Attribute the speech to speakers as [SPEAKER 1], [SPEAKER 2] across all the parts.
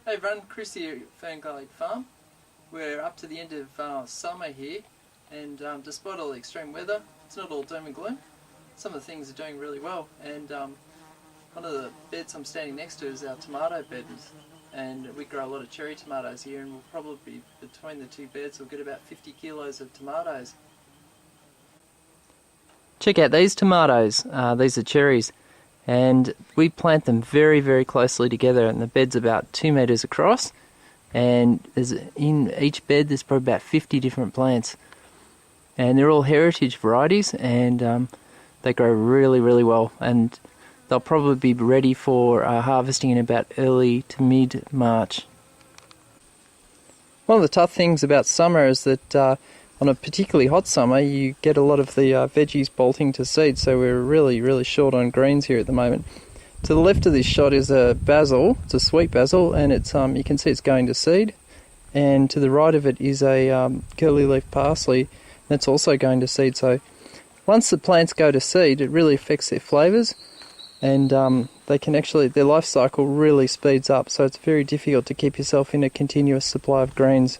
[SPEAKER 1] Hey everyone, Chris here at Fernglade Farm. We're up to the end of summer here, and despite all the extreme weather, it's not all doom and gloom. Some of the things are doing really well, and one of the beds I'm standing next to is our tomato bed, and we grow a lot of cherry tomatoes here, and we'll probably, between the two beds, we'll get about 50 kilos of tomatoes.
[SPEAKER 2] Check out these tomatoes. These are cherries, and we plant them very, very closely together, and the bed's about 2 metres across, and in each bed there's probably about 50 different plants, and they're all heritage varieties, and they grow really, really well, and they'll probably be ready for harvesting in about early to mid-March. One of the tough things about summer is that on a particularly hot summer, you get a lot of the veggies bolting to seed, so we're really, really short on greens here at the moment. To the left of this shot is a basil. It's a sweet basil, and it's you can see it's going to seed. And to the right of it is a curly leaf parsley that's also going to seed. So once the plants go to seed, it really affects their flavours, and they can actually, their life cycle really speeds up. So it's very difficult to keep yourself in a continuous supply of greens.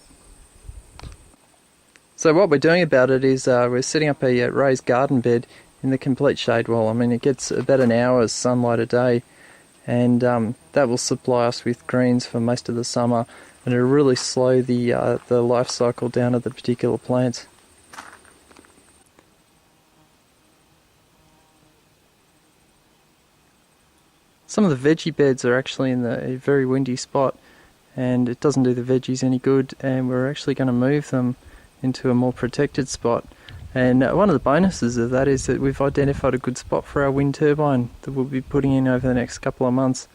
[SPEAKER 2] So what we're doing about it is we're setting up a raised garden bed in the complete shade wall. I mean, it gets about an hour's sunlight a day, and that will supply us with greens for most of the summer, and it'll really slow the life cycle down of the particular plants. Some of the veggie beds are actually in a very windy spot, and it doesn't do the veggies any good, and we're actually going to move them into a more protected spot. And one of the bonuses of that is that we've identified a good spot for our wind turbine that we'll be putting in over the next couple of months.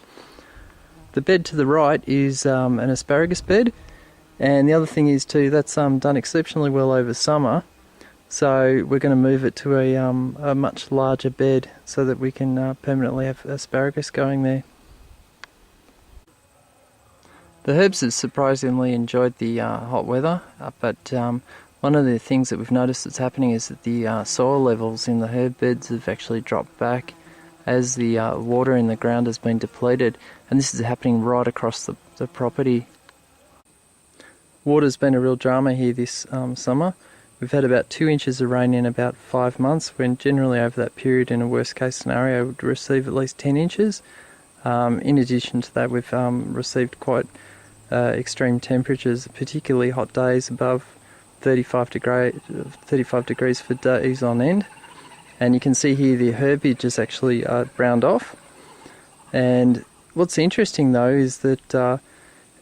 [SPEAKER 2] The bed to the right is an asparagus bed, and the other thing is too, that's done exceptionally well over summer, so we're going to move it to a much larger bed so that we can permanently have asparagus going there. The herbs have surprisingly enjoyed the hot weather, but one of the things that we've noticed that's happening is that the soil levels in the herb beds have actually dropped back as the water in the ground has been depleted, and this is happening right across the property. Water's been a real drama here this summer. We've had about 2 inches of rain in about 5 months, when generally over that period in a worst case scenario would receive at least 10 inches. In addition to that, we've received quite extreme temperatures, particularly hot days above 35 degrees for days on end. And you can see here the herbage is actually browned off. And what's interesting though is that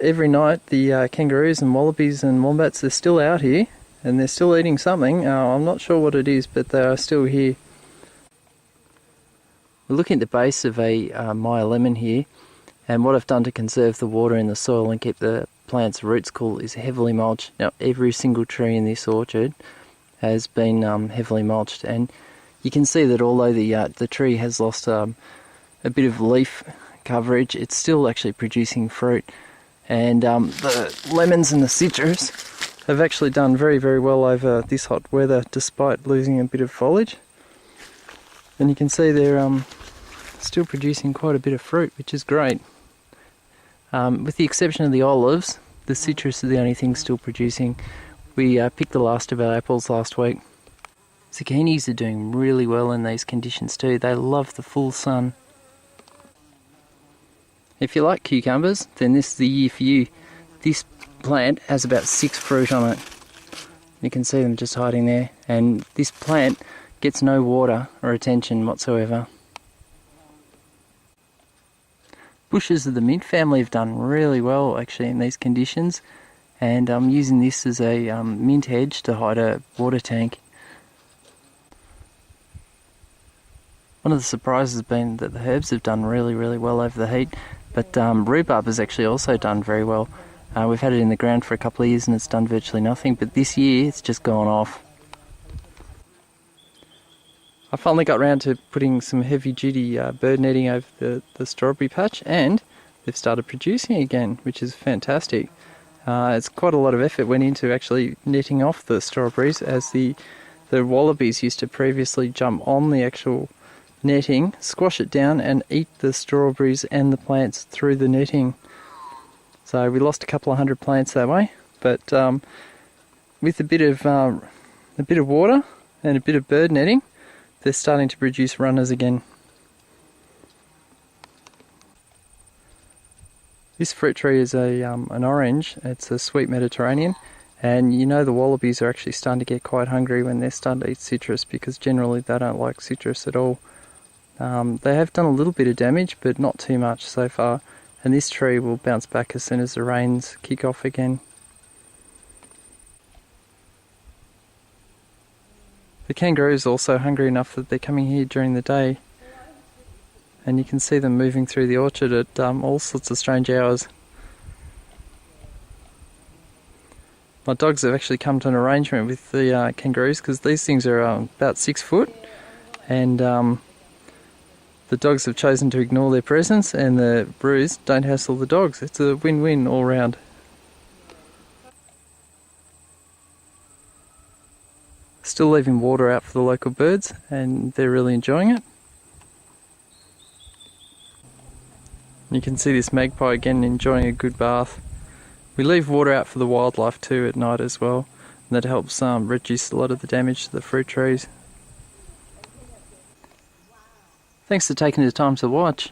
[SPEAKER 2] every night the kangaroos and wallabies and wombats are still out here, and they're still eating something. I'm not sure what it is, but they are still here. We're looking at the base of a Meyer lemon here, and what I've done to conserve the water in the soil and keep the plant's roots cool is heavily mulched. Now every single tree in this orchard has been heavily mulched, and you can see that although the tree has lost a bit of leaf coverage, it's still actually producing fruit. And the lemons and the citrus have actually done very, very well over this hot weather despite losing a bit of foliage. And you can see they're still producing quite a bit of fruit, which is great. With the exception of the olives, the citrus is the only thing still producing. We picked the last of our apples last week. Zucchinis are doing really well in these conditions too. They love the full sun. If you like cucumbers, then this is the year for you. This plant has about 6 fruit on it. You can see them just hiding there. And this plant gets no water or attention whatsoever. Bushes of the mint family have done really well actually in these conditions, and I'm using this as a mint hedge to hide a water tank. One of the surprises has been that the herbs have done really, really well over the heat, but rhubarb has actually also done very well. We've had it in the ground for a couple of years and it's done virtually nothing, but this year it's just gone off. I finally got round to putting some heavy-duty bird netting over the strawberry patch, and they've started producing again, which is fantastic. It's quite a lot of effort went into actually netting off the strawberries, as the wallabies used to previously jump on the actual netting, squash it down and eat the strawberries and the plants through the netting. So we lost a couple of hundred plants that way, but with a bit of water and a bit of bird netting, they're starting to produce runners again. This fruit tree is an orange. It's a sweet Mediterranean, and you know the wallabies are actually starting to get quite hungry when they're starting to eat citrus, because generally they don't like citrus at all. They have done a little bit of damage, but not too much so far, and this tree will bounce back as soon as the rains kick off again. The kangaroos are also hungry enough that they're coming here during the day, and you can see them moving through the orchard at all sorts of strange hours. My dogs have actually come to an arrangement with the kangaroos, because these things are about 6 foot, and the dogs have chosen to ignore their presence, and the brews don't hassle the dogs. It's a win-win all round. Still leaving water out for the local birds, and they're really enjoying it. You can see this magpie again enjoying a good bath. We leave water out for the wildlife too at night as well, and that helps reduce a lot of the damage to the fruit trees. Thanks for taking the time to watch.